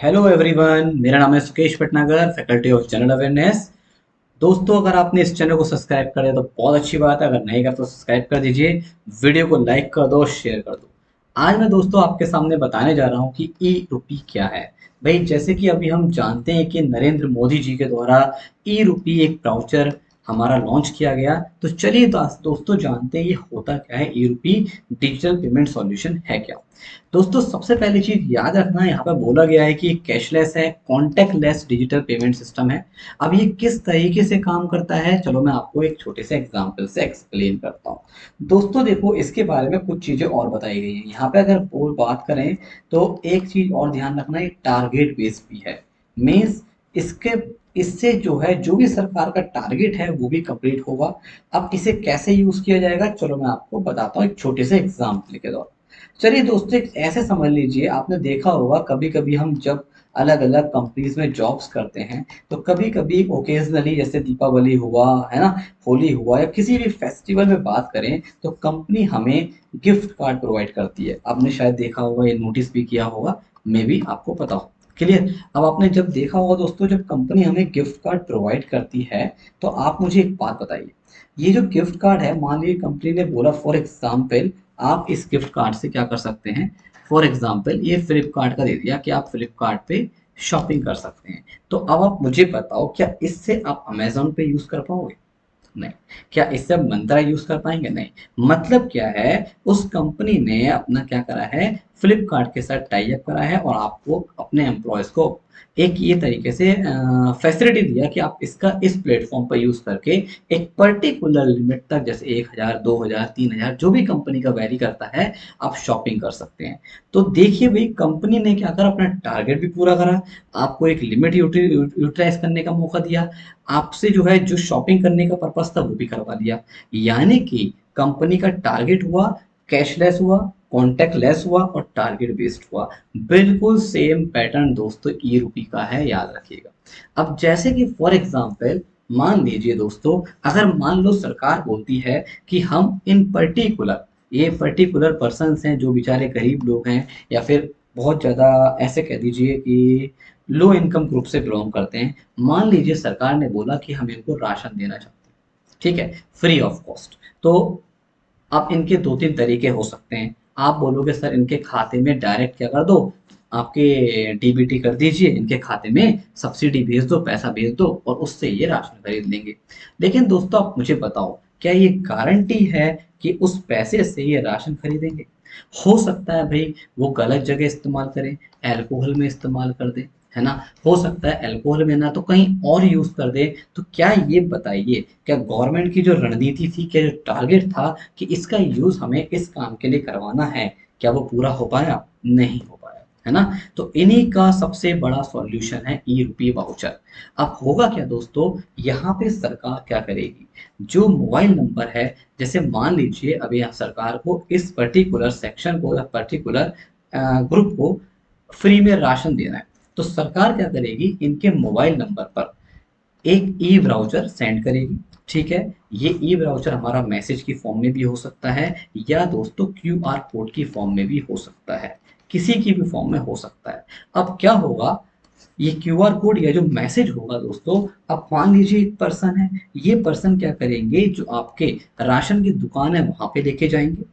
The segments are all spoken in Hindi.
हेलो एवरीवन, मेरा नाम है Sukesh Bhatnagar, faculty of general awareness. दोस्तों, अगर आपने इस चैनल को सब्सक्राइब कर दिया तो बहुत अच्छी बात है। अगर नहीं कर तो सब्सक्राइब कर दीजिए, वीडियो को लाइक कर दो, शेयर कर दो। आज मैं दोस्तों आपके सामने बताने जा रहा हूँ कि ई रूपी क्या है। भाई, जैसे कि अभी हम जानते हैं कि नरेंद्र मोदी जी के द्वारा ई रूपी एक ब्राउचर हमारा लॉन्च किया गया। तो चलिए दोस्तों जानते हैं ये होता क्या है। ई रूपी डिजिटल पेमेंट सॉल्यूशन है क्या। दोस्तों, सबसे पहली चीज याद रखना, यहाँ पे बोला गया है कि ये कैशलेस है, कॉन्टेक्टलेस डिजिटल पेमेंट सिस्टम है। अब ये किस तरीके से काम करता है, चलो मैं आपको एक छोटे से एग्जांपल से एक्सप्लेन करता हूँ। दोस्तों देखो, इसके बारे में कुछ चीजें और बताई गई हैं यहाँ पे। अगर बोल बात करें तो एक चीज और ध्यान रखना, ये टारगेट बेस्ड भी है। मीन्स इसके इससे जो है, जो भी सरकार का टारगेट है वो भी कंप्लीट होगा। अब इसे कैसे यूज किया जाएगा, चलो मैं आपको बताता हूँ एक छोटे से एग्जाम्पल के द्वारा। चलिए दोस्तों, एक ऐसे समझ लीजिए, आपने देखा होगा कभी कभी हम जब अलग अलग कंपनीज में जॉब्स करते हैं तो कभी कभी ओकेजनली, जैसे दीपावली हुआ है ना, होली हुआ, या किसी भी फेस्टिवल में बात करें तो कंपनी हमें गिफ्ट कार्ड प्रोवाइड करती है। आपने शायद देखा होगा, ये नोटिस भी किया होगा, मे भी आपको पता हो। क्लियर। अब आपने जब देखा होगा दोस्तों, जब कंपनी हमें गिफ्ट कार्ड प्रोवाइड करती है तो आप मुझे एक बात बताइए, ये जो गिफ्ट कार्ड है, मान लीजिए कंपनी ने बोला फॉर एग्जाम्पल आप इस गिफ्ट कार्ड से क्या कर सकते हैं। फॉर एग्जाम्पल ये फ्लिपकार्ट का दे दिया कि आप फ्लिपकार्ट पे शॉपिंग कर सकते हैं। तो अब आप मुझे बताओ, क्या इससे आप अमेजोन पे यूज कर पाओगे? नहीं। क्या इससे आप मंत्रा यूज कर पाएंगे? नहीं। मतलब क्या है, उस कंपनी ने अपना क्या करा है, फ्लिपकार्ट के साथ टाई अप करा है और आपको अपने एम्प्लॉयज को एक ये तरीके से फैसिलिटी दिया कि आप इसका इस प्लेटफॉर्म पर यूज करके एक पर्टिकुलर लिमिट तक, जैसे 1,000, 2,000, 3,000, जो भी कंपनी का वैरी करता है, आप शॉपिंग कर सकते हैं। तो देखिए भाई, कंपनी ने क्या करा, अपना टारगेट भी पूरा करा, आपको एक लिमिट यूटिलाइज करने का मौका दिया, आपसे जो है जो शॉपिंग करने का पर्पस था वो भी करवा दिया। यानी कि कंपनी का टारगेट हुआ, कैशलेस हुआ, कॉन्टेक्टलेस हुआ और टारगेट बेस्ड हुआ। बिल्कुल सेम पैटर्न दोस्तों ई रूपी का है, याद रखिएगा। अब जैसे कि फॉर एग्जांपल मान लीजिए दोस्तों, अगर मान लो सरकार बोलती है कि हम इन पर्टिकुलर, ये पर्टिकुलर पर्सन्स हैं जो बेचारे गरीब लोग हैं, या फिर बहुत ज़्यादा ऐसे कह दीजिए कि लो इनकम ग्रुप से बिलोंग करते हैं। मान लीजिए सरकार ने बोला कि हम इनको राशन देना चाहते हैं, ठीक है, फ्री ऑफ कॉस्ट। तो अब इनके दो तीन तरीके हो सकते हैं। आप बोलोगे सर इनके खाते में डायरेक्ट क्या कर दो, आपके डीबीटी कर दीजिए, इनके खाते में सब्सिडी भेज दो, पैसा भेज दो और उससे ये राशन खरीद लेंगे। लेकिन दोस्तों आप मुझे बताओ, क्या ये गारंटी है कि उस पैसे से ये राशन खरीदेंगे? हो सकता है भाई वो गलत जगह इस्तेमाल करें, अल्कोहल में इस्तेमाल कर दें, है ना। हो सकता है अल्कोहल में ना तो कहीं और यूज कर दे। तो क्या ये बताइए, क्या गवर्नमेंट की जो रणनीति थी, क्या जो टारगेट था कि इसका यूज हमें इस काम के लिए करवाना है, क्या वो पूरा हो पाया? नहीं हो पाया, है ना। तो इन्हीं का सबसे बड़ा सॉल्यूशन है ई रूपी वाउचर। अब होगा क्या दोस्तों, यहाँ पे सरकार क्या करेगी, जो मोबाइल नंबर है, जैसे मान लीजिए अभी यहाँ सरकार को इस पर्टिकुलर सेक्शन को या पर्टिकुलर ग्रुप को फ्री में राशन देना है, तो सरकार क्या करेगी, इनके मोबाइल नंबर पर एक ई ब्राउज़र सेंड करेगी। ठीक है, ये ई ब्राउज़र हमारा मैसेज की फॉर्म में भी हो सकता है, या दोस्तों क्यूआर कोड की फॉर्म में भी हो सकता है, किसी की भी फॉर्म में हो सकता है। अब क्या होगा, ये क्यूआर कोड या जो मैसेज होगा दोस्तों, अब मान लीजिए एक पर्सन है, ये पर्सन क्या करेंगे, जो आपके राशन की दुकान है वहां पे लेके जाएंगे,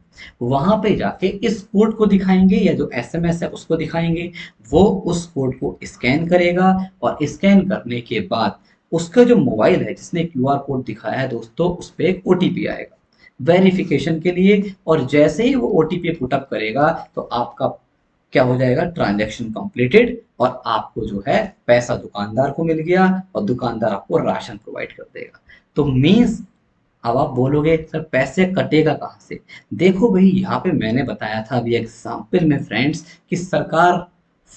वहां पे जाके इस कोड को दिखाएंगे या जो एसएमएस है उसको दिखाएंगे। वो उस कोड को स्कैन करेगा और स्कैन करने के बाद उसका जो मोबाइल है जिसने क्यूआर कोड दिखाया है दोस्तों, उस पर एक ओटीपी आएगा वेरिफिकेशन के लिए। और जैसे ही वो ओटीपी पुटअप करेगा तो आपका क्या हो जाएगा, ट्रांजैक्शन कंप्लीटेड, और आपको जो है पैसा दुकानदार को मिल गया और दुकानदार आपको राशन प्रोवाइड कर देगा। तो मीन्स, अब आप बोलोगे सर पैसे कटेगा कहाँ से। देखो भाई, यहाँ पे मैंने बताया था अभी एग्जाम्पल में फ्रेंड्स, कि सरकार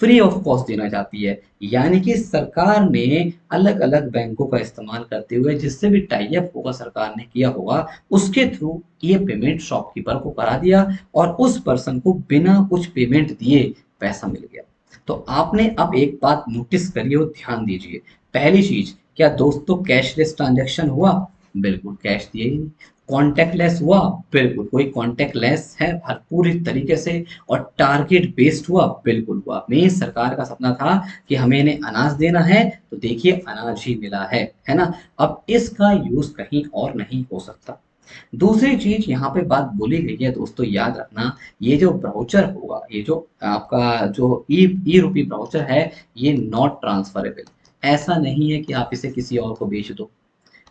फ्री ऑफ कॉस्ट देना चाहती है। यानी कि सरकार ने अलग अलग बैंकों का इस्तेमाल करते हुए, जिससे भी टाई अप होगा सरकार ने किया होगा, उसके थ्रू ये पेमेंट शॉपकीपर को करा दिया और उस पर्सन को बिना कुछ पेमेंट दिए पैसा मिल गया। तो आपने अब एक बात नोटिस करिए और ध्यान दीजिए। पहली चीज, क्या दोस्तों कैशलेस ट्रांजैक्शन हुआ? बिल्कुल कैश दिए ही नहीं। कॉन्टेक्टलेस हुआ, बिल्कुल कोई कॉन्टेक्टलेस है हर पूरी तरीके से। और टारगेट बेस्ड हुआ, बिल्कुल हुआ। मेन सरकार का सपना था कि हमें इन्हें अनाज देना है, तो देखिए अनाज ही मिला है ना। अब इसका यूज कहीं और नहीं हो सकता। दूसरी चीज यहाँ पे बात बोली गई है दोस्तों, याद रखना, ये जो ब्राउचर होगा, ये जो आपका जो ई ई रूपी ब्राउचर है, ये नॉट ट्रांसफरेबल। ऐसा नहीं है कि आप इसे किसी और को बेच दो,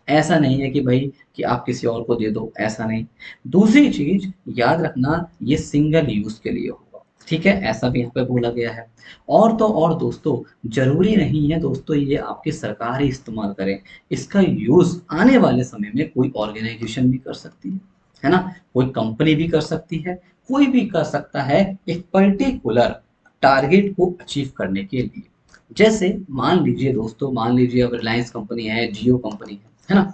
ऐसा नहीं है कि भाई कि आप किसी और को दे दो, ऐसा नहीं। दूसरी चीज याद रखना, ये सिंगल यूज के लिए होगा, ठीक है, ऐसा भी यहाँ पे बोला गया है। और तो और दोस्तों, जरूरी नहीं है दोस्तों ये आपकी सरकार ही इस्तेमाल करे, इसका यूज आने वाले समय में कोई ऑर्गेनाइजेशन भी कर सकती है ना, कोई कंपनी भी कर सकती है, कोई भी कर सकता है एक पर्टिकुलर टारगेट को अचीव करने के लिए। जैसे मान लीजिए दोस्तों, मान लीजिए अब रिलायंस कंपनी है, जियो कंपनी है ना।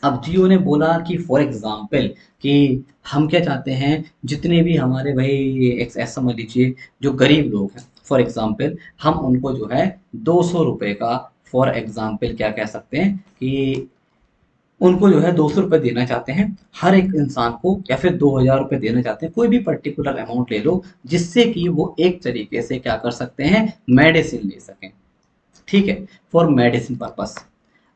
अब जियो ने बोला कि फॉर एग्जाम्पल कि हम क्या चाहते हैं, जितने भी हमारे भाई ऐसा समझ लीजिए जो गरीब लोग हैं, फॉर एग्जाम्पल हम उनको जो है 200 रुपये का, फॉर एग्जाम्पल क्या कह सकते हैं कि उनको जो है 200 रुपये देना चाहते हैं हर एक इंसान को, या फिर 2000 रुपये देना चाहते हैं, कोई भी पर्टिकुलर अमाउंट ले लो, जिससे कि वो एक तरीके से क्या कर सकते हैं, मेडिसिन ले सकें, ठीक है, फॉर मेडिसिन पर्पस।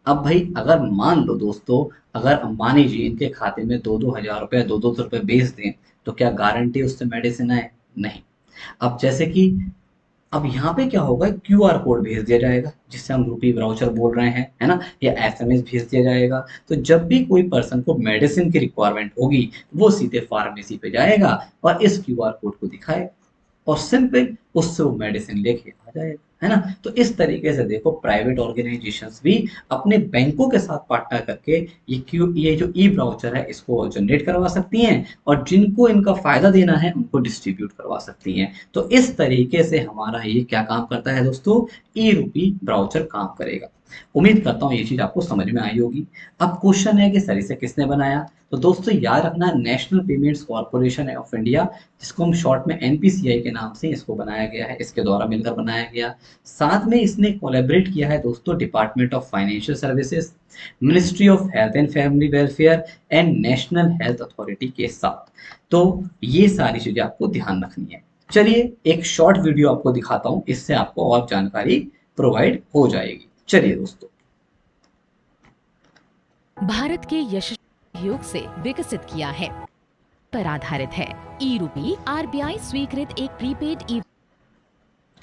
अब भाई अगर मान लो दोस्तों, अगर अंबानी जी इनके खाते में 2-2 हज़ार रुपये, 200 रुपये भेज दें, तो क्या गारंटी उससे मेडिसिन आए? नहीं। अब जैसे कि अब यहाँ पे क्या होगा, क्यूआर कोड भेज दिया जाएगा, जिससे हम रूपी ब्राउचर बोल रहे हैं, है ना, या एसएमएस भेज दिया जाएगा। तो जब भी कोई पर्सन को मेडिसिन की रिक्वायरमेंट होगी, वो सीधे फार्मेसी पे जाएगा और इस क्यूआर कोड को दिखाएगा, और सिंपल उससे वो मेडिसिन लेके आ जाएगा, है ना। तो इस तरीके से देखो, प्राइवेट ऑर्गेनाइजेशंस भी अपने बैंकों के साथ पार्टनर करके ये जो ई ब्राउचर है इसको जनरेट करवा सकती हैं, और जिनको इनका फायदा देना है उनको डिस्ट्रीब्यूट करवा सकती हैं। तो इस तरीके से हमारा ये क्या काम करता है दोस्तों, ई रूपी ब्राउचर काम करेगा। उम्मीद करता हूँ ये चीज आपको समझ में आई होगी। अब क्वेश्चन है कि सर इसे किसने बनाया, तो दोस्तों याद रखना, national payments corporation of India, जिसको हम शॉर्ट में एनपीसीआई के नाम से इसको बनाया गया है, इसके द्वारा मिलकर बनाया गया। साथ में इसने कोलैबोरेट किया है दोस्तों department of financial services, ministry of health and family welfare and national health authority के साथ। तो ये सारी चीजें आपको ध्यान रखनी है। चलिए एक शॉर्ट वीडियो आपको दिखाता हूँ, इससे आपको और जानकारी प्रोवाइड हो जाएगी। चलिए दोस्तों। भारत के यशस्वी योग से विकसित किया है पर आधारित है। ई रूपी आरबीआई स्वीकृत एक प्रीपेड ई।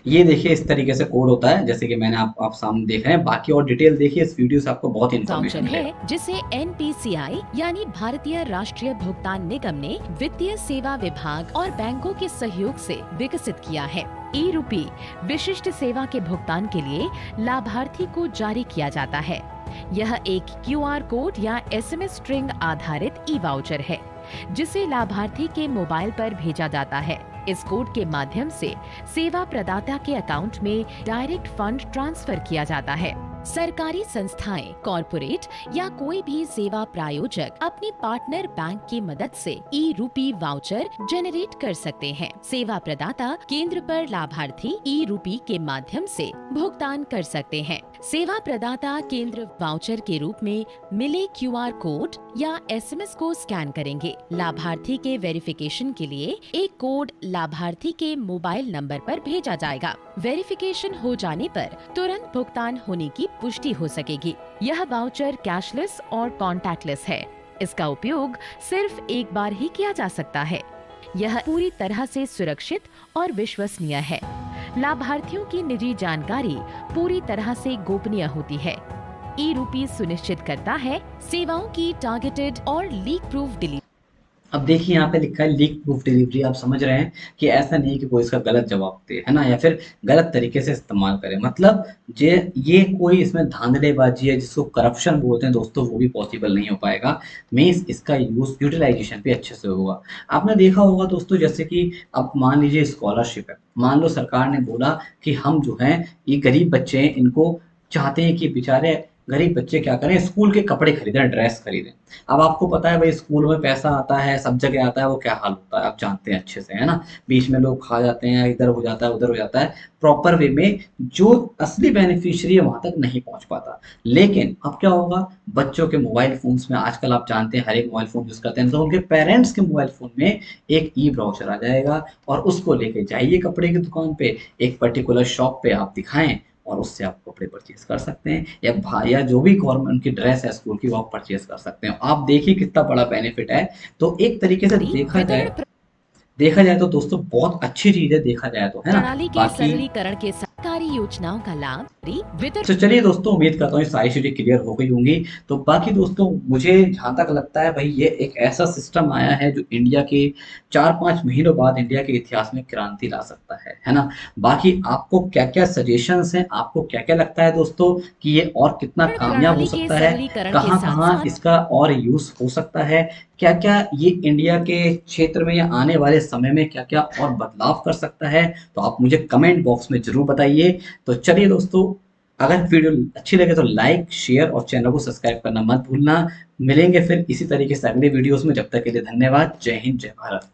ये देखिए इस तरीके से कोड होता है, जैसे कि मैंने आप सामने देख रहे हैं। बाकी और डिटेल देखिए इस वीडियो से, आपको बहुत इन्फॉर्मेशन वाउचर मिलेगा। है जिसे एनपीसीआई यानी भारतीय राष्ट्रीय भुगतान निगम ने वित्तीय सेवा विभाग और बैंकों के सहयोग से विकसित किया है। ई रूपी विशिष्ट सेवा के भुगतान के लिए लाभार्थी को जारी किया जाता है। यह एक क्यूआर कोड या एसएमएस स्ट्रिंग आधारित ई वाउचर है जिसे लाभार्थी के मोबाइल पर भेजा जाता है। इस कोड के माध्यम से सेवा प्रदाता के अकाउंट में डायरेक्ट फंड ट्रांसफर किया जाता है। सरकारी संस्थाएं, कॉरपोरेट या कोई भी सेवा प्रायोजक अपने पार्टनर बैंक की मदद से ई रूपी वाउचर जनरेट कर सकते हैं। सेवा प्रदाता केंद्र पर लाभार्थी ई रूपी के माध्यम से भुगतान कर सकते हैं। सेवा प्रदाता केंद्र वाउचर के रूप में मिले क्यूआर कोड या एसएमएस को स्कैन करेंगे। लाभार्थी के वेरिफिकेशन के लिए एक कोड लाभार्थी के मोबाइल नंबर पर भेजा जाएगा। वेरिफिकेशन हो जाने पर तुरंत भुगतान होने की पुष्टि हो सकेगी। यह वाउचर कैशलेस और कॉन्टैक्टलेस है। इसका उपयोग सिर्फ एक बार ही किया जा सकता है। यह पूरी तरह से सुरक्षित और विश्वसनीय है। लाभार्थियों की निजी जानकारी पूरी तरह से गोपनीय होती है। ई रूपी सुनिश्चित करता है सेवाओं की टारगेटेड और लीक प्रूफ डिलीवरी। अब देखिए यहाँ पे लिखा है लीक प्रूफ डिलीवरी। आप समझ रहे हैं कि ऐसा नहीं कि कोई इसका गलत जवाब दे, है ना, या फिर गलत तरीके से इस्तेमाल करे। मतलब ये कोई इसमें धांधलेबाजी है, जिसको करप्शन बोलते हैं दोस्तों, वो भी पॉसिबल नहीं हो पाएगा। मीन्स इसका यूटिलाइजेशन भी अच्छे से होगा। आपने देखा होगा दोस्तों, जैसे कि अब मान लीजिए स्कॉलरशिप है, मान लो सरकार ने बोला कि हम जो है ये गरीब बच्चे हैं, इनको चाहते हैं कि बेचारे गरीब बच्चे क्या करें, स्कूल के कपड़े खरीदें, ड्रेस खरीदें। अब आपको पता है भाई स्कूल में पैसा आता है, सब जगह आता है, वो क्या हाल होता है आप जानते हैं अच्छे से, है ना। बीच में लोग खा जाते हैं, इधर हो जाता है उधर हो जाता है, प्रॉपर वे में जो असली बेनिफिशियरी है वहां तक नहीं पहुंच पाता। लेकिन अब क्या होगा, बच्चों के मोबाइल फोन्स में आजकल आप जानते हैं हर एक मोबाइल फोन यूज करते हैं, तो उनके पेरेंट्स के मोबाइल फोन में एक ई ब्राउचर आ जाएगा, और उसको लेके जाइए कपड़े की दुकान पे, एक पर्टिकुलर शॉप पे आप दिखाएं, और उससे आप कपड़े परचेज कर सकते हैं, या जो भी गवर्नमेंट की ड्रेस है स्कूल की वो आप परचेज कर सकते हैं। आप देखिए कितना बड़ा बेनिफिट है। तो एक तरीके से वितरण देखा जाए तो दोस्तों बहुत अच्छी चीज है, देखा जाए तो, है ना। प्रणाली के बाकी सरलीकरण के सरकारी योजनाओं का लाभ वितरण। तो चलिए दोस्तों, उम्मीद करता हूँ ये सारी चीजें क्लियर हो गई होंगी। तो बाकी दोस्तों मुझे जहां तक लगता है भाई, ये एक ऐसा सिस्टम आया है जो इंडिया के 4-5 महीनों बाद इंडिया के इतिहास में क्रांति ला सकता है ना। बाकी आपको क्या क्या सजेशंस हैं, आपको क्या क्या लगता है दोस्तों कि ये और कितना कामयाब हो प्रणाली के सकता है, सरलीकरण के कहाँ साथ कहाँ साथ इसका और यूज हो सकता है, क्या क्या ये इंडिया के क्षेत्र में या आने वाले समय में क्या क्या और बदलाव कर सकता है, तो आप मुझे कमेंट बॉक्स में जरूर बताइए। तो चलिए दोस्तों, अगर वीडियो अच्छी लगे तो लाइक शेयर और चैनल को सब्सक्राइब करना मत भूलना। मिलेंगे फिर इसी तरीके से अगले वीडियोस में, जब तक के लिए धन्यवाद। जय हिंद, जय भारत।